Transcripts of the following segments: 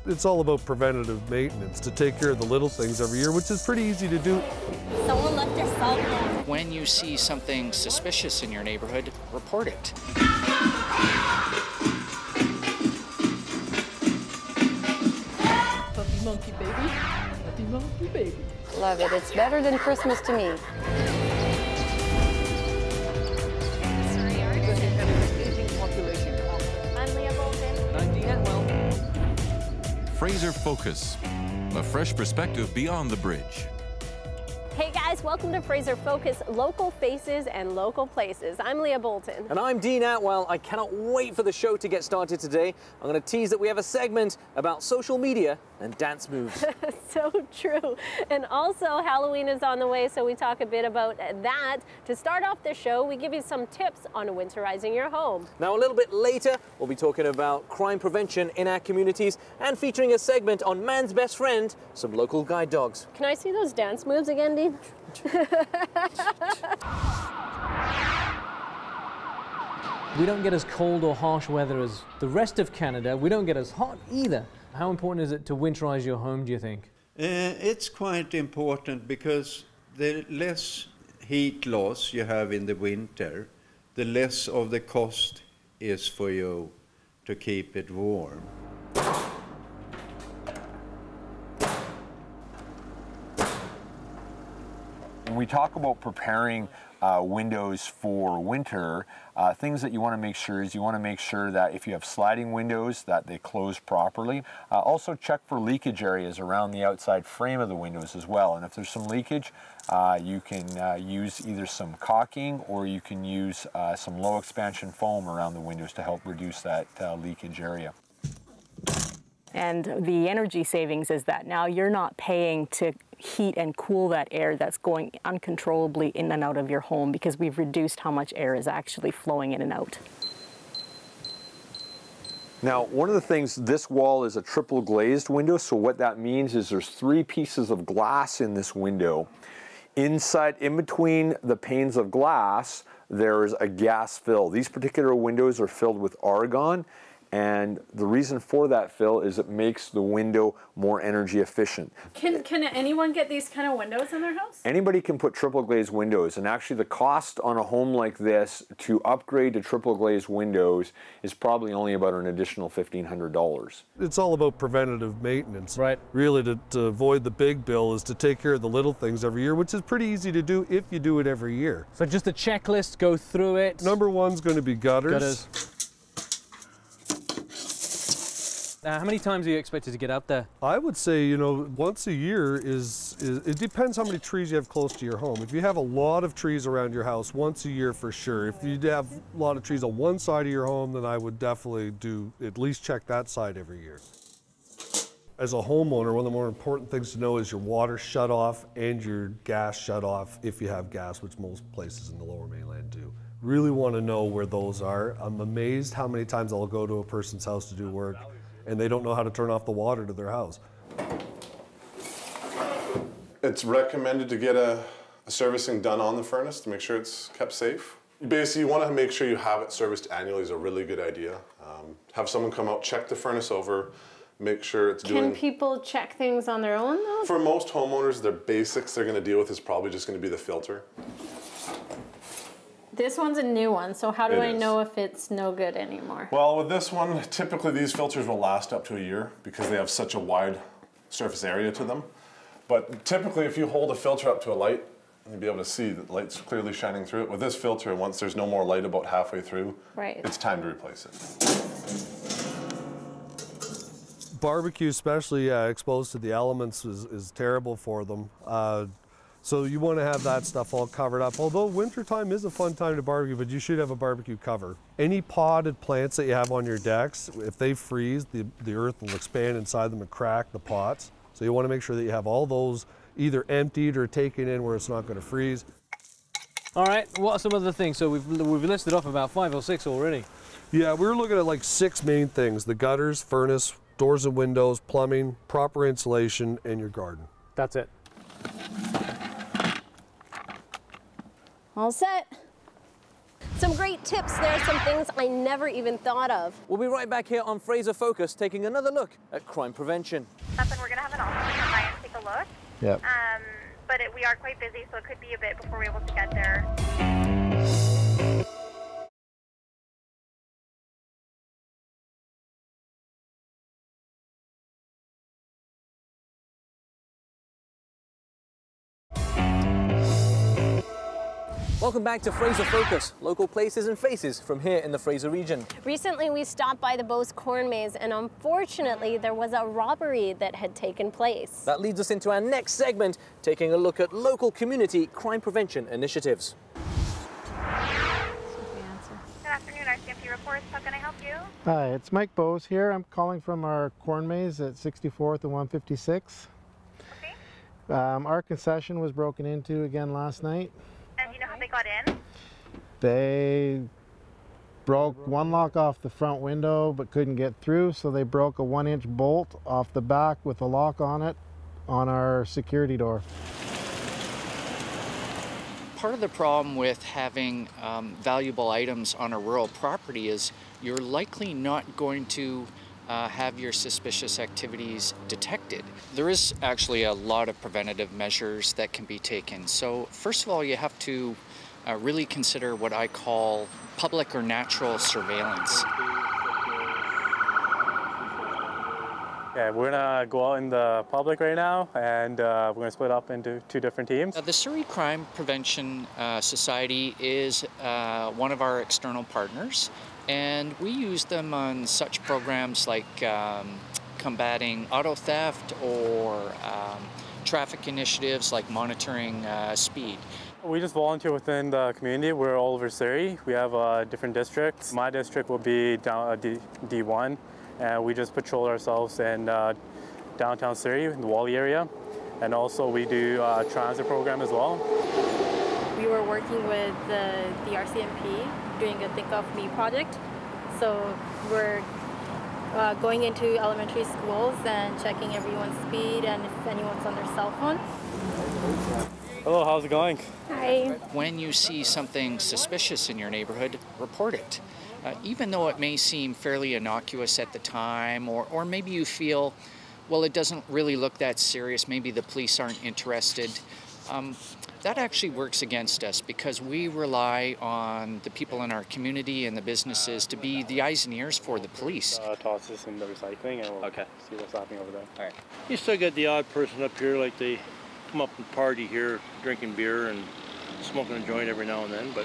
It's all about preventative maintenance, to take care of the little things every year, which is pretty easy to do. Someone left their cell phone. When you see something suspicious in your neighborhood, report it. Puppy monkey baby, puppy monkey baby. Love it. It's better than Christmas to me. Fraser Focus, a fresh perspective beyond the bridge. Hey guys, welcome to Fraser Focus, local faces and local places. I'm Leah Bolton. And I'm Dean Atwell. I cannot wait for the show to get started today. I'm going to tease that we have a segment about social media and dance moves. So true. And also Halloween is on the way, so we talk a bit about that. To start off the show, we give you some tips on winterizing your home. Now, a little bit later, we'll be talking about crime prevention in our communities and featuring a segment on man's best friend, some local guide dogs. Can I see those dance moves again, Dean? We don't get as cold or harsh weather as the rest of Canada. We don't get as hot either. How important is it to winterize your home, do you think? It's quite important because the less heat loss you have in the winter, the less of the cost is for you to keep it warm. When we talk about preparing windows for winter, things that you want to make sure is you want to make sure that if you have sliding windows that they close properly. Also check for leakage areas around the outside frame of the windows as well. And if there's some leakage, you can use either some caulking or you can use some low expansion foam around the windows to help reduce that leakage area. And the energy savings is that now you're not paying to heat and cool that air that's going uncontrollably in and out of your home because we've reduced how much air is actually flowing in and out. Now, one of the things, this wall is a triple glazed window, so what that means is there's 3 pieces of glass in this window. Inside, in between the panes of glass, there's a gas fill. These particular windows are filled with argon, and the reason for that fill is it makes the window more energy efficient. Can anyone get these kind of windows in their house? Anybody can put triple glazed windows, and actually the cost on a home like this to upgrade to triple glazed windows is probably only about an additional $1,500. It's all about preventative maintenance. Right. Really, to avoid the big bill is to take care of the little things every year, which is pretty easy to do if you do it every year. So just a checklist, go through it. Number 1's going to be gutters. How many times are you expected to get out there? I would say, you know, once a year it depends how many trees you have close to your home. If you have a lot of trees around your house, once a year for sure. If you have a lot of trees on one side of your home, then I would definitely at least check that side every year. As a homeowner, one of the more important things to know is your water shut off and your gas shut off if you have gas, which most places in the Lower Mainland do. Really want to know where those are. I'm amazed how many times I'll go to a person's house to do work and they don't know how to turn off the water to their house. It's recommended to get a servicing done on the furnace to make sure it's kept safe. Basically, you want to make sure you have it serviced annually is a really good idea. Have someone come out, check the furnace over, make sure it's doing... Can people check things on their own though? For most homeowners, their basics they're going to deal with is probably just going to be the filter. This one's a new one, so how do I know if it's no good anymore? Well, with this one, typically these filters will last up to a year because they have such a wide surface area to them. But typically, if you hold a filter up to a light, you'll be able to see that the light's clearly shining through it. With this filter, once there's no more light about halfway through, it's time to replace it. Barbecue, especially exposed to the elements, is terrible for them. So you want to have that stuff all covered up. Although wintertime is a fun time to barbecue, but you should have a barbecue cover. Any potted plants that you have on your decks, if they freeze, the earth will expand inside them and crack the pots. So you want to make sure that you have all those either emptied or taken in where it's not going to freeze. All right, what are some other things? So we've listed off about 5 or 6 already. Yeah, we're looking at like 6 main things: the gutters, furnace, doors and windows, plumbing, proper insulation, and your garden. That's it. All set. Some great tips there, some things I never even thought of. We'll be right back here on Fraser Focus, taking another look at crime prevention. That's when we're going to have an officer come by and take a look. Yep. But we are quite busy, so it could be a bit before we're able to get there. Welcome back to Fraser Focus, local places and faces from here in the Fraser region. Recently we stopped by the Beauce corn maze and unfortunately there was a robbery that had taken place. That leads us into our next segment, taking a look at local community crime prevention initiatives. Good afternoon, RCMP reports. How can I help you? Hi, it's Mike Beauce here. I'm calling from our corn maze at 64th and 156. Okay. Our concession was broken into again last night. And you know how they got in? They broke one lock off the front window but couldn't get through, so they broke a 1-inch bolt off the back with a lock on it on our security door. Part of the problem with having valuable items on a rural property is you're likely not going to have your suspicious activities detected. There is actually a lot of preventative measures that can be taken. So first of all, you have to really consider what I call public or natural surveillance. Okay, we're gonna go out in the public right now and we're gonna split up into 2 different teams. The Surrey Crime Prevention Society is one of our external partners, and we use them on such programs like combating auto theft or traffic initiatives like monitoring speed. We just volunteer within the community. We're all over Surrey. We have different districts. My district will be down D1, and we just patrol ourselves in downtown Surrey, in the Wally area. And also we do a transit program as well. We were working with the RCMP doing a Think of Me project. So we're going into elementary schools and checking everyone's speed and if anyone's on their cell phone. Hello, how's it going? Hi. When you see something suspicious in your neighborhood, report it. Even though it may seem fairly innocuous at the time, or maybe you feel, well, it doesn't really look that serious, maybe the police aren't interested, that actually works against us because we rely on the people in our community and the businesses to be the eyes and ears for the police. Toss this in the recycling and we'll see what's happening over there. All right. You still get the odd person up here, like they come up and party here, drinking beer and smoking a joint every now and then, but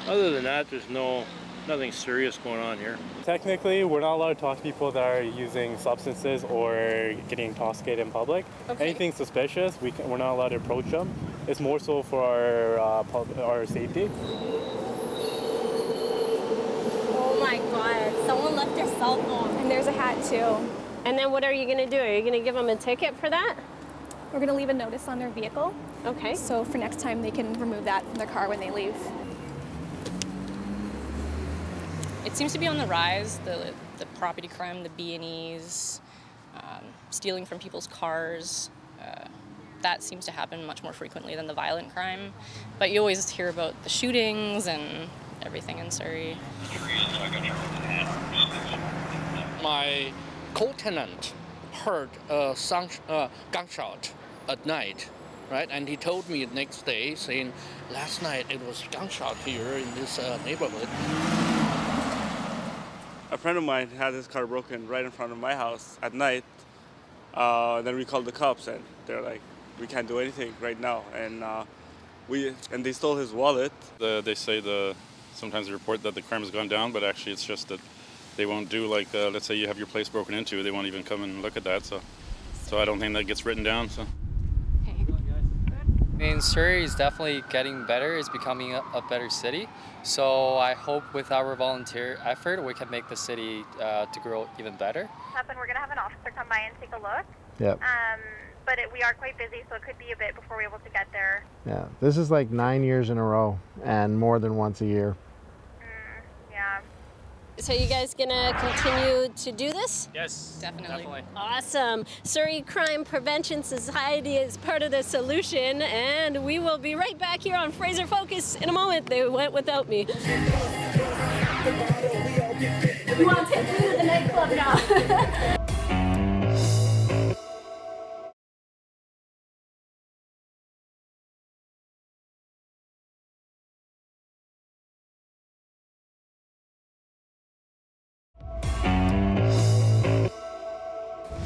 other than that, there's nothing serious going on here. Technically, we're not allowed to talk to people that are using substances or getting intoxicated in public. Okay. Anything suspicious, we're not allowed to approach them. It's more so for our safety. Oh my God, someone left their cell phone. And there's a hat too. And then what are you gonna do? Are you gonna give them a ticket for that? We're gonna leave a notice on their vehicle. Okay. So for next time they can remove that from their car when they leave. It seems to be on the rise, the property crime, the B&Es, stealing from people's cars. That seems to happen much more frequently than the violent crime. But you always hear about the shootings and everything in Surrey. My co-tenant heard a gunshot at night, right? And he told me the next day, saying, last night it was gunshot here in this neighborhood. A friend of mine had his car broken right in front of my house at night. Then we called the cops and they're like, we can't do anything right now. And they stole his wallet. They say sometimes they report that the crime has gone down, but actually it's just that they won't do like, let's say you have your place broken into, they won't even come and look at that. So I don't think that gets written down. So. I mean, Surrey is definitely getting better. It's becoming a better city. So I hope with our volunteer effort, we can make the city to grow even better. We're going to have an officer come by and take a look. Yep. But we are quite busy, so it could be a bit before we're able to get there. Yeah, this is like 9 years in a row and more than once a year. Yeah. So you guys gonna continue to do this? Yes, definitely. Awesome. Surrey Crime Prevention Society is part of the solution, and we will be right back here on Fraser Focus in a moment. They went without me. You want to take me to the nightclub now?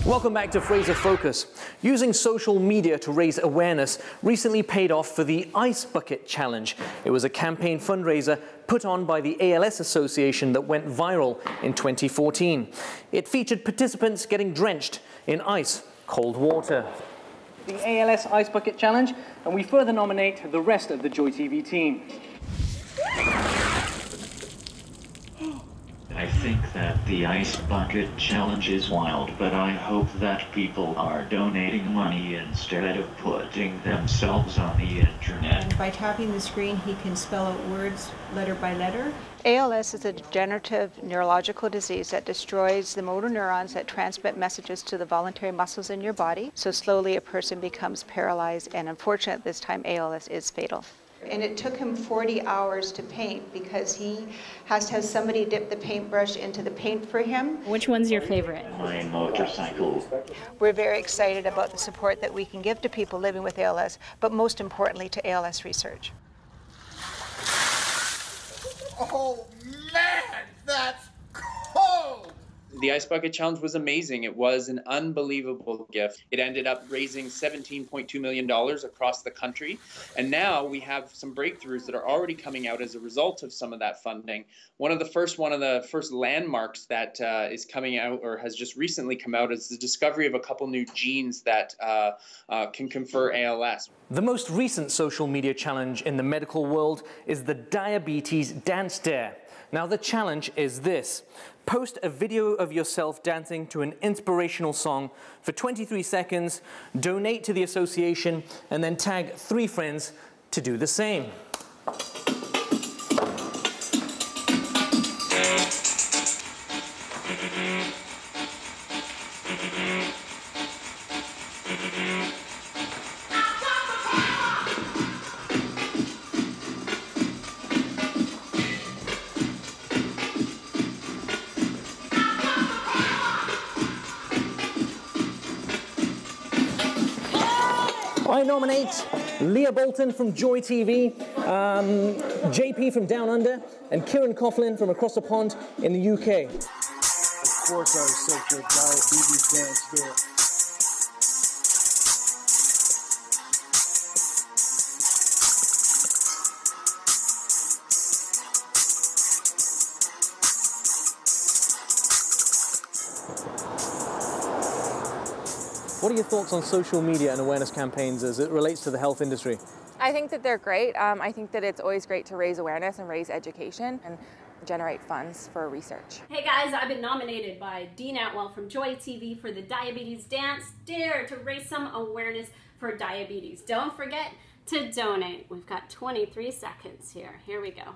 Welcome back to Fraser Focus. Using social media to raise awareness recently paid off for the Ice Bucket Challenge. It was a campaign fundraiser put on by the ALS Association that went viral in 2014. It featured participants getting drenched in ice cold water. The ALS Ice Bucket Challenge, and we further nominate the rest of the Joy TV team. I think that the Ice Bucket Challenge is wild, but I hope that people are donating money instead of putting themselves on the internet. And by tapping the screen, he can spell out words letter by letter. ALS is a degenerative neurological disease that destroys the motor neurons that transmit messages to the voluntary muscles in your body. So slowly a person becomes paralyzed, and unfortunately at this time ALS is fatal. And it took him 40 hours to paint because he has to have somebody dip the paintbrush into the paint for him. Which one's your favorite? My motorcycle. We're very excited about the support that we can give to people living with ALS, but most importantly to ALS research. Oh man, that's cold! The Ice Bucket Challenge was amazing. It was an unbelievable gift. It ended up raising $17.2 million across the country. And now we have some breakthroughs that are already coming out as a result of some of that funding. One of the first landmarks that is coming out, or has just recently come out, is the discovery of a couple new genes that can confer ALS. The most recent social media challenge in the medical world is the Diabetes Dance Dare. Now the challenge is this: post a video of yourself dancing to an inspirational song for 23 seconds, donate to the association, and then tag 3 friends to do the same. I nominate Leah Bolton from Joy TV, JP from Down Under, and Kieran Coughlin from across the pond in the UK. Of course I accept your Diabetes Dance Dare. What are your thoughts on social media and awareness campaigns as it relates to the health industry? I think that they're great. I think that it's always great to raise awareness and raise education and generate funds for research. Hey guys, I've been nominated by Dean Atwell from Joy TV for the Diabetes Dance Dare to raise some awareness for diabetes. Don't forget to donate. We've got 23 seconds here. Here we go.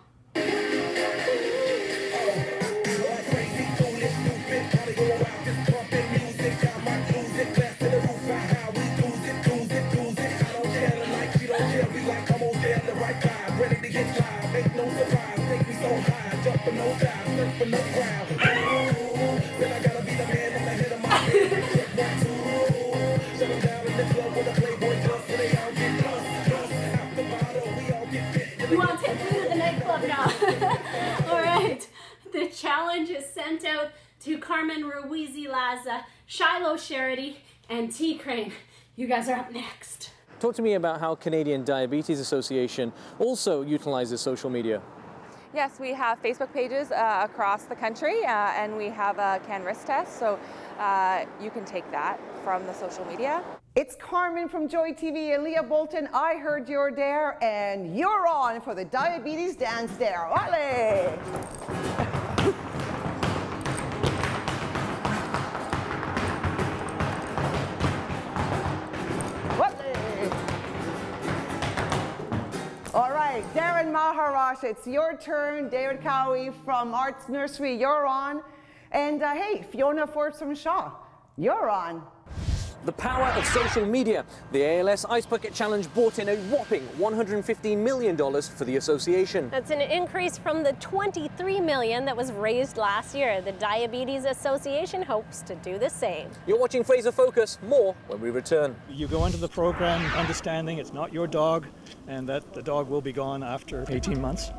You want to take me to the nightclub now? All right. The challenge is sent out to Carmen Ruizi Laza, Shiloh Charity, and T Crane. You guys are up next. Talk to me about how Canadian Diabetes Association also utilizes social media. Yes, we have Facebook pages across the country, and we have a CAN risk test, so you can take that from the social media. It's Carmen from Joy TV and Leah Bolton. I heard your dare, and you're on for the Diabetes Dance Dare. Wale! All right, Darren Maharaj gosh, it's your turn. David Cowie from Arts Nursery, you're on. And hey, Fiona Forbes from Shaw, you're on. The power of social media. The ALS Ice Bucket Challenge brought in a whopping $115 million for the association. That's an increase from the $23 million that was raised last year. The Diabetes Association hopes to do the same. You're watching Fraser Focus. More when we return. You go into the program understanding it's not your dog and that the dog will be gone after 18 months.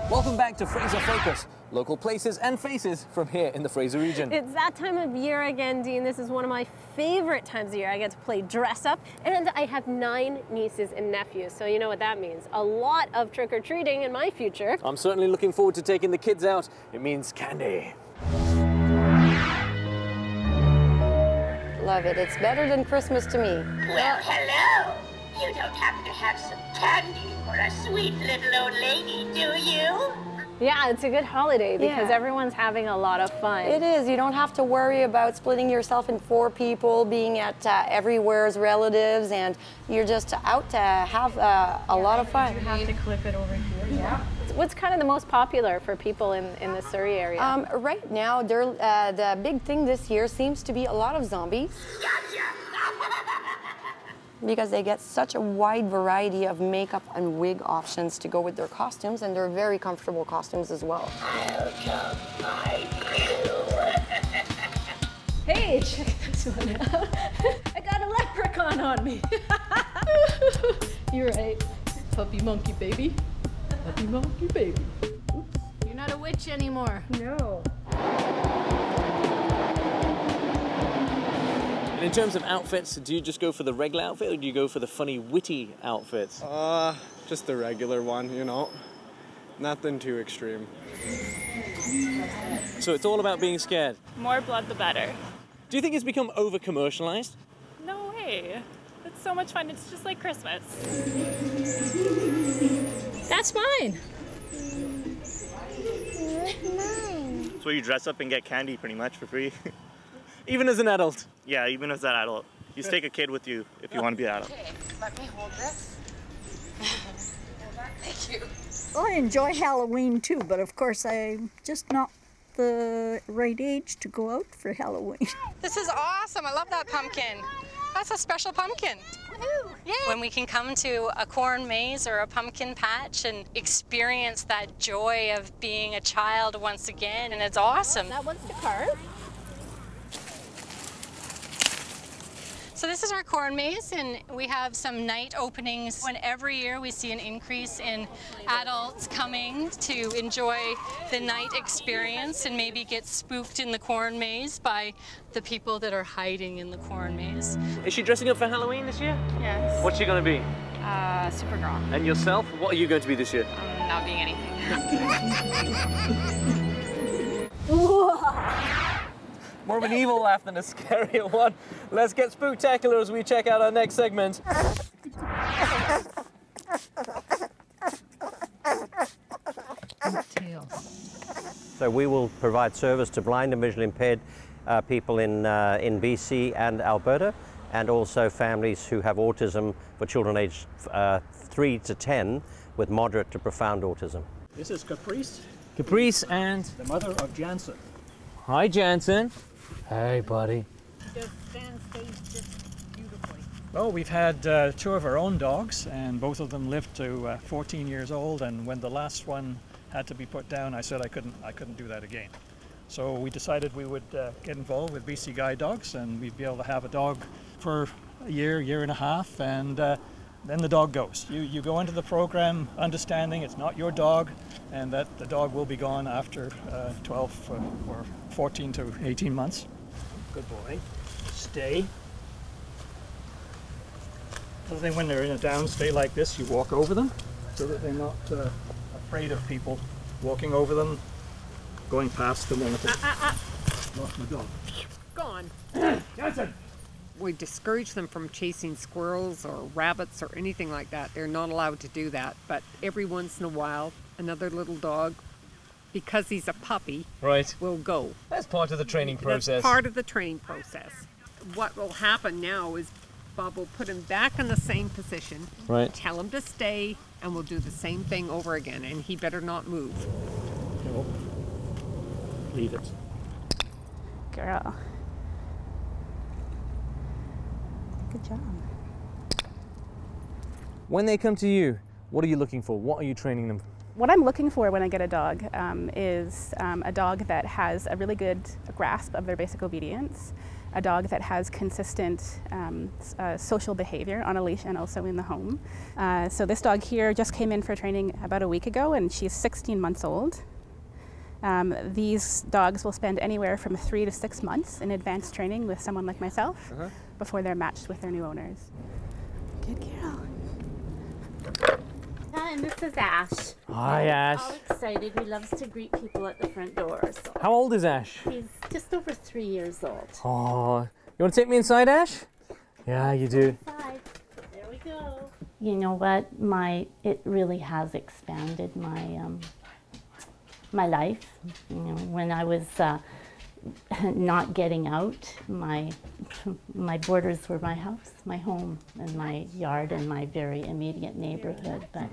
Welcome back to Fraser Focus, local places and faces from here in the Fraser region. It's that time of year again, Dean. This is one of my favorite times of year. I get to play dress up, and I have 9 nieces and nephews, so you know what that means. A lot of trick-or-treating in my future. I'm certainly looking forward to taking the kids out. It means candy. Love it. It's better than Christmas to me. Well, hello. You don't happen to have some candy for a sweet little old lady, do you? Yeah, it's a good holiday because everyone's having a lot of fun. It is. You don't have to worry about splitting yourself in 4 people, being at everywhere's relatives, and you're just out to have a lot of fun. You have to clip it over here. Yeah. What's kind of the most popular for people in the Surrey area? Right now, the big thing this year seems to be a lot of zombies. Gotcha! Because they get such a wide variety of makeup and wig options to go with their costumes, and they're very comfortable costumes as well. Welcome, my crew. Hey, check this one out. I got a leprechaun on me. You're right. Puppy monkey baby. Puppy monkey baby. Oops. You're not a witch anymore. No. And in terms of outfits, do you just go for the regular outfit or do you go for the funny, witty outfits? Just the regular one, you know. Nothing too extreme. So it's all about being scared. More blood, the better. Do you think it's become over-commercialized? No way. It's so much fun. It's just like Christmas. That's mine. It's where you dress up and get candy pretty much for free. Even as an adult? Yeah, even as an adult. You just take a kid with you if you want to be an adult. Okay, let me hold this. Thank you. Well, I enjoy Halloween too, but of course I'm just not the right age to go out for Halloween. This is awesome. I love that pumpkin. That's a special pumpkin. Yay. When we can come to a corn maze or a pumpkin patch and experience that joy of being a child once again, and it's awesome. That one's to carve. So this is our corn maze, and we have some night openings. And every year we see an increase in adults coming to enjoy the night experience and maybe get spooked in the corn maze by the people that are hiding in the corn maze. Is she dressing up for Halloween this year? Yes. What's she going to be? Supergirl. And yourself? What are you going to be this year? Not being anything. More of an evil laugh than a scarier one. Let's get spooktacular as we check out our next segment. So we will provide service to blind and visually impaired people in BC and Alberta, and also families who have autism for children aged 3 to 10 with moderate to profound autism. This is Caprice. Caprice and? The mother of Jansen. Hi, Jansen. Hey, buddy. Well, we've had 2 of our own dogs, and both of them lived to 14 years old, and when the last one had to be put down, I said I couldn't do that again. So we decided we would get involved with BC Guide Dogs, and we'd be able to have a dog for a year and a half, and then the dog goes. You go into the program understanding it's not your dog, and that the dog will be gone after 12 or 14 to 18 months. Good boy. Stay. So then when they're in a down stay like this, you walk over them so that they're not afraid of people walking over them, going past them. Lost my dog. Gone. Johnson! We discourage them from chasing squirrels or rabbits or anything like that. They're not allowed to do that, but every once in a while another little dog, because he's a puppy, Right. will go. That's part of the training process. That's part of the training process. What will happen now is Bob will put him back in the same position, Right. tell him to stay, and we'll do the same thing over again, and he better not move. No. Leave it. Girl. Good job. When they come to you, what are you looking for? What are you training them? What I'm looking for when I get a dog is a dog that has a really good grasp of their basic obedience, a dog that has consistent social behavior on a leash and also in the home. So this dog here just came in for training about a week ago, and she's 16 months old. These dogs will spend anywhere from 3 to 6 months in advanced training with someone like myself before they're matched with their new owners. Good girl. Hi, and this is Ash. Hi, Ash. All excited. He loves to greet people at the front door. So How old is Ash? he's just over 3 years old. Oh, you want to take me inside, Ash? Yeah, you do. Inside. There we go. You know what? It really has expanded my life. You know, when I was not getting out, my borders were my house, my home, and my yard, and my very immediate neighborhood. But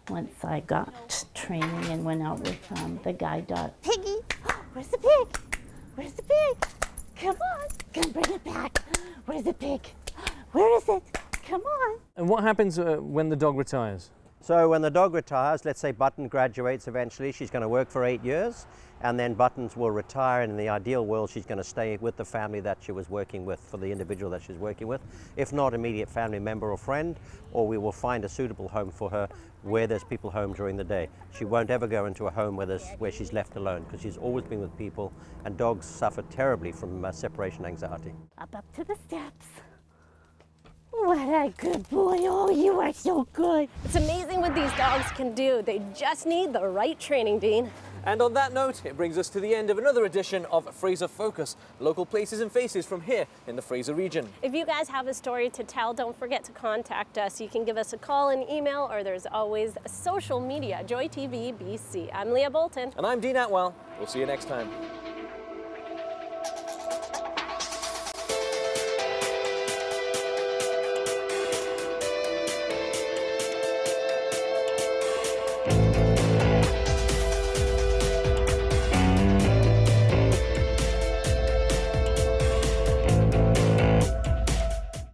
once I got training and went out with the guide dog, Piggy, where's the pig? Where's the pig? Come on, come bring it back. Where's the pig? Where is it? Come on. And what happens when the dog retires? So when the dog retires, let's say Button graduates eventually, she's going to work for 8 years, and then Buttons will retire, and in the ideal world she's going to stay with the family that she was working with, for the individual that she's working with, if not immediate family member or friend, or we will find a suitable home for her where there's people home during the day. She won't ever go into a home where she's left alone, because she's always been with people, and dogs suffer terribly from separation anxiety. Up to the steps. What a good boy. Oh, you are so good. It's amazing what these dogs can do. They just need the right training, Dean. And on that note, it brings us to the end of another edition of Fraser Focus, local places and faces from here in the Fraser region. If you guys have a story to tell, don't forget to contact us. You can give us a call, an email, or there's always social media, JoytvBC. I'm Leah Bolton. And I'm Dean Atwell. We'll see you next time.